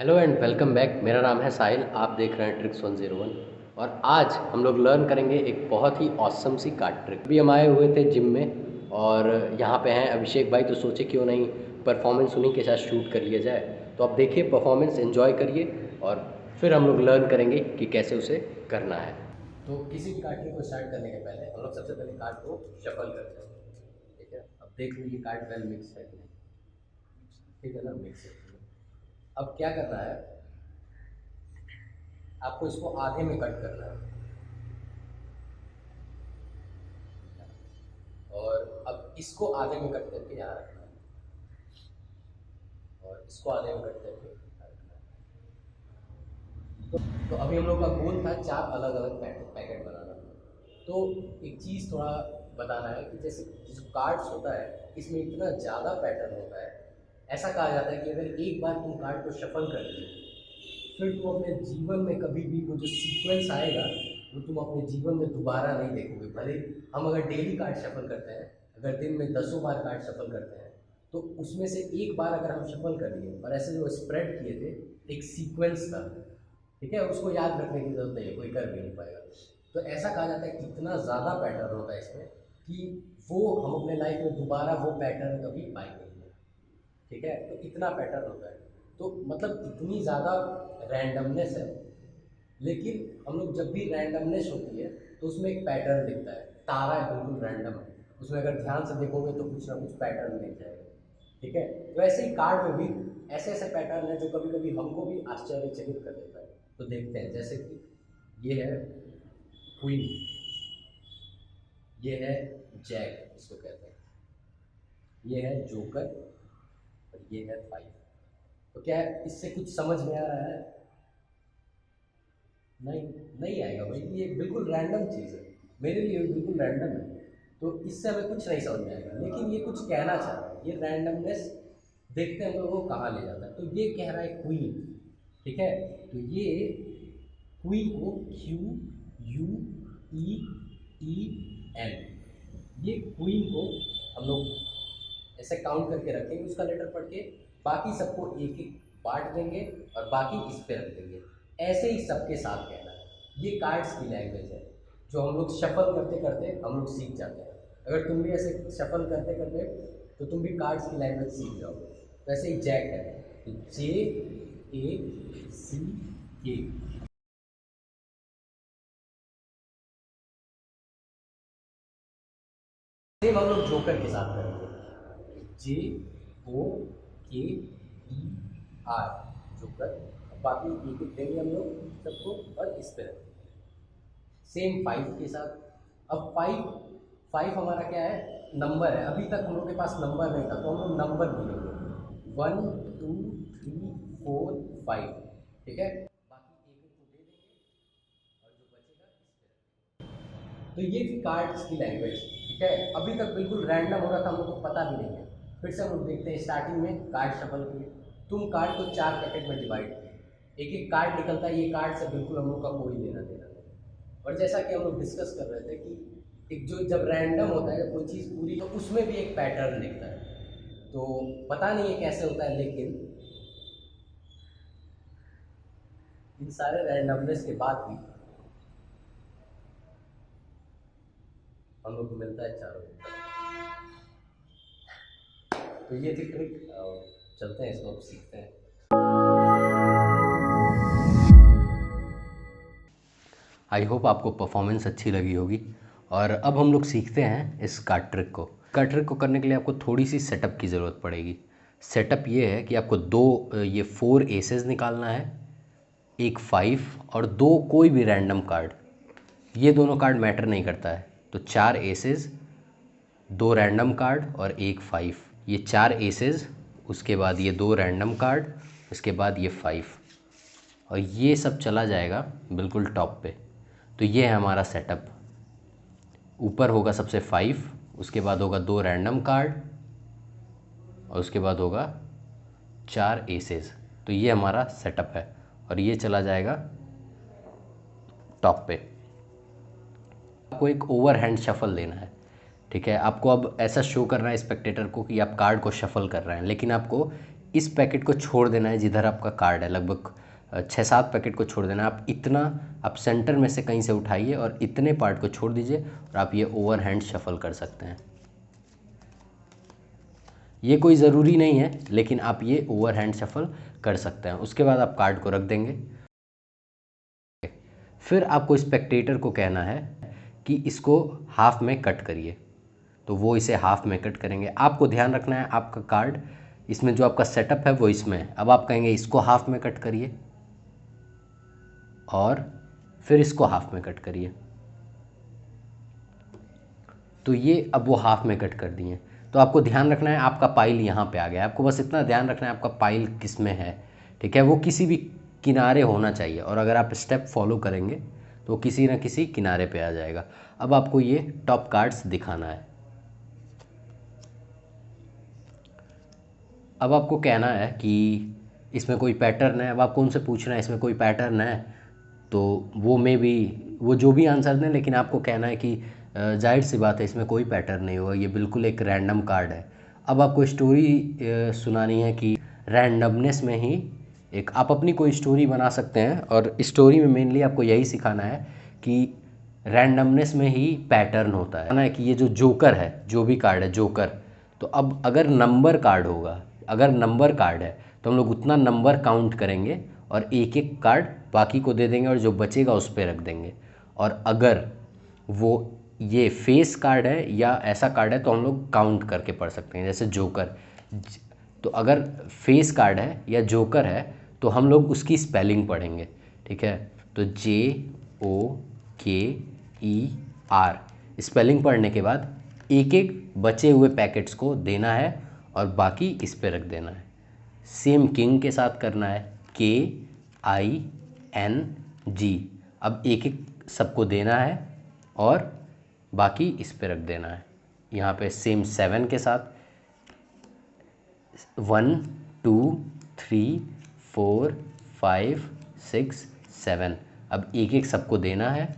Hello and welcome back. मेरा नाम है साहिल, आप देख रहे हैं ट्रिक्स 101। और आज हम लोग लर्न करेंगे एक बहुत ही ऑसम सी कार्ड ट्रिक। अभी हम आए हुए थे जिम में और यहाँ पे हैं अभिषेक भाई, तो सोचे क्यों नहीं परफॉर्मेंस उन्हीं के साथ शूट कर लिया जाए। तो आप देखिए, परफॉर्मेंस एंजॉय करिए और फिर हम लोग लर्न करेंगे कि कैसे उसे करना है। तो किसी भी कार्ड ट्रिक को स्टार्ट करने के पहले हम लोग सबसे पहले कार्ड को शफल करते हैं। ठीक है, अब देख लीजिए कार्ड वेल मिक्स है कि नहीं। ठीक है ना, मिक्स है। अब क्या करना है, आपको इसको आधे में कट करना है। और अब इसको आधे में कट करके यहाँ रखना है और इसको आधे में कट करके यहाँ रखना है। तो अभी हम लोग का गोल था चार अलग अलग पैकेट बनाना। तो एक चीज़ थोड़ा बताना है कि जैसे जो कार्ड्स होता है इसमें इतना ज़्यादा पैटर्न होता है। ऐसा कहा जाता है कि अगर एक बार तुम कार्ड को शफल कर दिए, फिर तुम अपने जीवन में कभी भी वो जो सीक्वेंस आएगा वो तुम अपने जीवन में दोबारा नहीं देखोगे। भले हम अगर डेली कार्ड शफल करते हैं, अगर दिन में 10 बार कार्ड शफल करते हैं, तो उसमें से एक बार अगर हम शफल कर लिए और ऐसे जो स्प्रेड किए थे, एक सीक्वेंस था। ठीक है, उसको याद रखने की जरूरत नहीं है, कोई कर भी नहीं पाएगा। तो ऐसा कहा जाता है कि इतना ज़्यादा पैटर्न होता है इसमें कि वो हम अपने लाइफ में दोबारा वो पैटर्न कभी पाएंगे नहीं। ठीक है, तो इतना पैटर्न होता है। तो मतलब इतनी ज़्यादा रैंडमनेस है। लेकिन हम लोग जब भी रैंडमनेस होती है तो उसमें एक पैटर्न दिखता है। तारा है बिल्कुल रैंडम है, उसमें अगर ध्यान से देखोगे तो कुछ ना कुछ पैटर्न दिख जाएगा। ठीक है, तो ऐसे ही कार्ड में भी ऐसे ऐसे पैटर्न है जो कभी कभी हमको भी आश्चर्यचकित कर देता है। तो देखते हैं, जैसे कि ये है क्वीन, ये है जैक इसको कहते हैं, ये है जोकर और ये है फाइव। तो क्या है, इससे कुछ समझ में आ रहा है? नहीं, नहीं आएगा भाई, ये बिल्कुल रैंडम चीज़ है। मेरे लिए बिल्कुल रैंडम है, तो इससे हमें कुछ नहीं समझ में आएगा। लेकिन ये कुछ कहना चाह रहा है, ये रैंडमनेस देखते हैं तो वो कहाँ ले जाता है। तो ये कह रहा है क्वीन। ठीक है, तो ये क्वीन को Q U E E N, ये क्वीन को हम लोग ऐसे काउंट करके रखेंगे उसका लेटर पढ़ के, बाकी सबको एक एक बांट देंगे और बाकी इस पे रख देंगे। ऐसे ही सबके साथ कहना है। ये कार्ड्स की लैंग्वेज है जो हम लोग शफल करते करते हम लोग सीख जाते हैं। अगर तुम भी ऐसे शफल करते करते तो तुम भी कार्ड्स की लैंग्वेज सीख जाओगे। वैसे ही जैक है, तो जे ए सी के। सेम हम लोग जोकर के साथ करेंगे, जे ओ के ई आर, जोकर। बाकी एक एक देंगे हम लोग सबको और इस पे रखेंगे। सेम फाइव के साथ। अब फाइव, फाइव हमारा क्या है, नंबर है। अभी तक हम लोग के पास नंबर नहीं था, तो हम लोग नंबर गिनेंगे, 1 2 3 4 5। ठीक है, बाकी एक एक को दे देंगे और जो बचेगा इस पे रखेंगे। तो ये थी कार्ड्स की लैंग्वेज। ठीक है, अभी तक बिल्कुल रैंडम हो रहा था, हम लोग को पता भी नहीं है। फिर से हम लोग देखते हैं, स्टार्टिंग में कार्ड शफल किए, तुम कार्ड को चार पैकेट में डिवाइड किए, एक एक कार्ड निकलता है। ये कार्ड से बिल्कुल हम लोग का कोई लेना देना नहीं। और जैसा कि हम लोग डिस्कस कर रहे थे कि एक जो जब रैंडम होता है, जब कोई चीज़ पूरी, तो उसमें भी एक पैटर्न दिखता है। तो पता नहीं है कैसे होता है, लेकिन इन सारे रैंडमनेस के बाद भी हम लोग को मिलता है चारों। तो ये थी ट्रिक। चलते हैं, इसको अब सीखते हैं। आई होप आपको परफॉर्मेंस अच्छी लगी होगी। और अब हम लोग सीखते हैं इस कार्ड ट्रिक को। कार्ड ट्रिक को करने के लिए आपको थोड़ी सी सेटअप की ज़रूरत पड़ेगी। सेटअप ये है कि आपको दो ये 4 एसेस निकालना है, एक 5 और दो कोई भी रैंडम कार्ड। ये दोनों कार्ड मैटर नहीं करता है। तो 4 एसेस, दो रैंडम कार्ड और एक 5। ये 4 एसेस, उसके बाद ये दो रैंडम कार्ड, उसके बाद ये 5, और ये सब चला जाएगा बिल्कुल टॉप पे। तो ये है हमारा सेटअप। ऊपर होगा सबसे 5, उसके बाद होगा दो रैंडम कार्ड और उसके बाद होगा 4 एसेस। तो ये हमारा सेटअप है और ये चला जाएगा टॉप पे। आपको एक ओवर हैंड शफल देना है। ठीक है, आपको अब ऐसा शो करना है स्पेक्टेटर को कि आप कार्ड को शफल कर रहे हैं, लेकिन आपको इस पैकेट को छोड़ देना है जिधर आपका कार्ड है, लगभग 6-7 पैकेट को छोड़ देना है। आप इतना आप सेंटर में से कहीं से उठाइए और इतने पार्ट को छोड़ दीजिए और आप ये ओवर हैंड शफल कर सकते हैं। ये कोई ज़रूरी नहीं है, लेकिन आप ये ओवर हैंड शफल कर सकते हैं। उसके बाद आप कार्ड को रख देंगे। फिर आपको स्पेक्टेटर को कहना है कि इसको हाफ में कट करिए, तो वो इसे हाफ में कट करेंगे। आपको ध्यान रखना है आपका कार्ड इसमें जो आपका सेटअप है वो इसमें है। अब आप कहेंगे इसको हाफ में कट करिए और फिर इसको हाफ में कट करिए, तो ये अब वो हाफ में कट कर दिए। तो आपको ध्यान रखना है आपका पाइल यहाँ पे आ गया। आपको बस इतना ध्यान रखना है आपका पाइल किस में है, ठीक है, वो किसी भी किनारे होना चाहिए, और अगर आप स्टेप फॉलो करेंगे तो किसी न किसी किनारे पे आ जाएगा। अब आपको ये टॉप कार्ड्स दिखाना है। अब आपको कहना है कि इसमें कोई पैटर्न है। अब आपको उनसे पूछना है इसमें कोई पैटर्न है, तो वो वो जो भी आंसर दें, लेकिन आपको कहना है कि जाहिर सी बात है इसमें कोई पैटर्न नहीं होगा, ये बिल्कुल एक रैंडम कार्ड है। अब आपको स्टोरी सुनानी है कि रैंडमनेस में ही एक आप अपनी कोई स्टोरी बना सकते हैं, और स्टोरी में मेनली आपको यही सिखाना है कि रैंडमनेस में ही पैटर्न होता है ना, कि ये जो जोकर है, जो भी कार्ड है जोकर, तो अब अगर नंबर कार्ड होगा, अगर नंबर कार्ड है तो हम लोग उतना नंबर काउंट करेंगे और एक एक कार्ड बाकी को दे देंगे और जो बचेगा उस पर रख देंगे। और अगर वो ये फेस कार्ड है या ऐसा कार्ड है तो हम लोग काउंट करके पढ़ सकते हैं, जैसे जोकर। तो अगर फेस कार्ड है या जोकर है तो हम लोग उसकी स्पेलिंग पढ़ेंगे, ठीक है। तो JOKER स्पेलिंग पढ़ने के बाद एक एक बचे हुए पैकेट्स को देना है और बाकी इस पे रख देना है। सेम किंग के साथ करना है, KING। अब एक एक सबको देना है और बाकी इस पे रख देना है। यहाँ पे सेम 7 के साथ 1 2 3 4 5 6 7। अब एक एक सबको देना है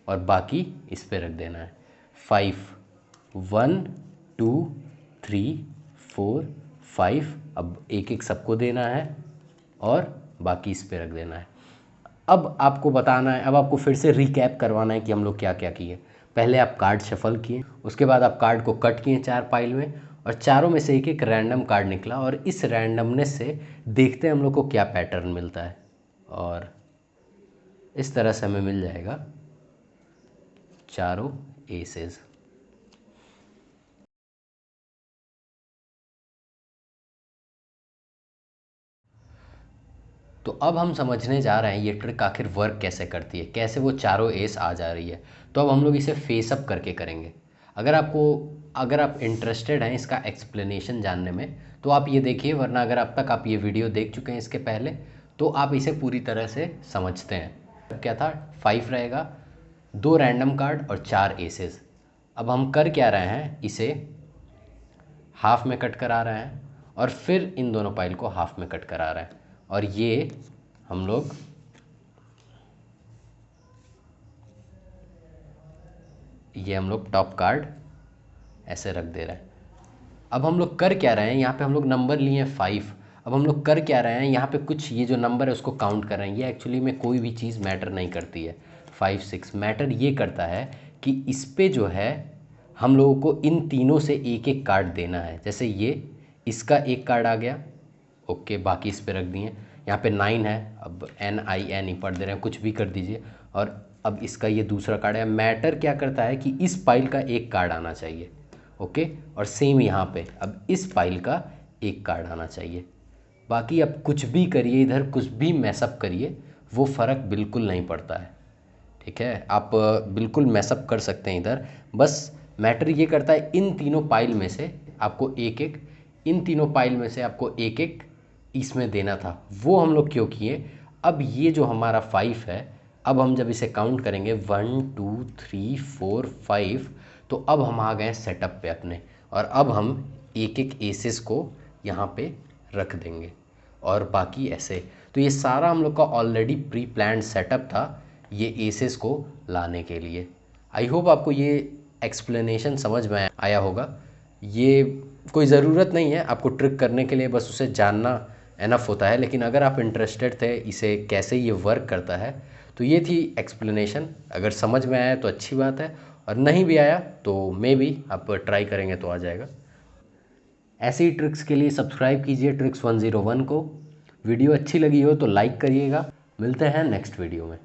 और बाकी इस पे रख देना है। 5 1 2 3 4 5। अब एक एक सबको देना है और बाकी इस पे रख देना है। अब आपको बताना है, अब आपको फिर से रिकैप करवाना है कि हम लोग क्या क्या किए। पहले आप कार्ड शफल किए, उसके बाद आप कार्ड को कट किए 4 पाइल में, और चारों में से एक एक रैंडम कार्ड निकला, और इस रैंडमनेस से देखते हैं हम लोग को क्या पैटर्न मिलता है। और इस तरह से हमें मिल जाएगा चारों एसेस। तो अब हम समझने जा रहे हैं ये ट्रिक आखिर वर्क कैसे करती है, कैसे वो चारों एस आ जा रही है। तो अब हम लोग इसे फेस अप करके करेंगे। अगर आप इंटरेस्टेड हैं इसका एक्सप्लेनेशन जानने में तो आप ये देखिए, वरना अगर अब तक आप ये वीडियो देख चुके हैं इसके पहले तो आप इसे पूरी तरह से समझते हैं। क्या था, 5 रहेगा, 2 रैंडम कार्ड और 4 एसेस। अब हम कर क्या रहे हैं, इसे हाफ में कट करा रहे हैं और फिर इन दोनों पाइल को हाफ में कट करा रहे हैं, और ये हम लोग टॉप कार्ड ऐसे रख दे रहे हैं। अब हम लोग कर क्या रहे हैं, यहाँ पे हम लोग नंबर लिए 5। अब हम लोग कर क्या रहे हैं, यहाँ पे कुछ ये जो नंबर है उसको काउंट कर रहे हैं। ये एक्चुअली में कोई भी चीज़ मैटर नहीं करती है। 5 6 मैटर ये करता है कि इस पे जो है हम लोगों को इन तीनों से एक एक कार्ड देना है। जैसे ये इसका एक कार्ड आ गया, ओके, बाकी इस पे रख दिए। यहाँ पे 9 है, अब NIN ही पढ़ दे रहे हैं, कुछ भी कर दीजिए। और अब इसका ये दूसरा कार्ड है। मैटर क्या करता है कि इस पाइल का एक कार्ड आना चाहिए, ओके, और सेम यहाँ पे अब इस पाइल का एक कार्ड आना चाहिए। बाकी अब कुछ भी करिए, इधर कुछ भी मैसअप करिए, वो फ़र्क बिल्कुल नहीं पड़ता है, ठीक है। आप बिल्कुल मैसअप कर सकते हैं इधर। बस मैटर ये करता है इन तीनों पाइल में से आपको एक एक, इन तीनों पाइल में से आपको एक एक इसमें देना था। वो हम लोग क्यों किए, अब ये जो हमारा 5 है, अब हम जब इसे काउंट करेंगे 1 2 3 4 5, तो अब हम आ गए सेटअप पे अपने, और अब हम एक एक एसेस को यहाँ पे रख देंगे और बाकी ऐसे। तो ये सारा हम लोग का ऑलरेडी प्री प्लान्ड सेटअप था ये एसेस को लाने के लिए। आई होप आपको ये एक्सप्लेनेशन समझ में आया होगा। ये कोई ज़रूरत नहीं है आपको ट्रिक करने के लिए, बस उसे जानना एनफ होता है। लेकिन अगर आप इंटरेस्टेड थे इसे कैसे ये वर्क करता है, तो ये थी एक्सप्लेनेशन। अगर समझ में आया तो अच्छी बात है, और नहीं भी आया तो मे बी आप ट्राई करेंगे तो आ जाएगा। ऐसी ही ट्रिक्स के लिए सब्सक्राइब कीजिए ट्रिक्स 101 को। वीडियो अच्छी लगी हो तो लाइक करिएगा। मिलते हैं नेक्स्ट वीडियो में।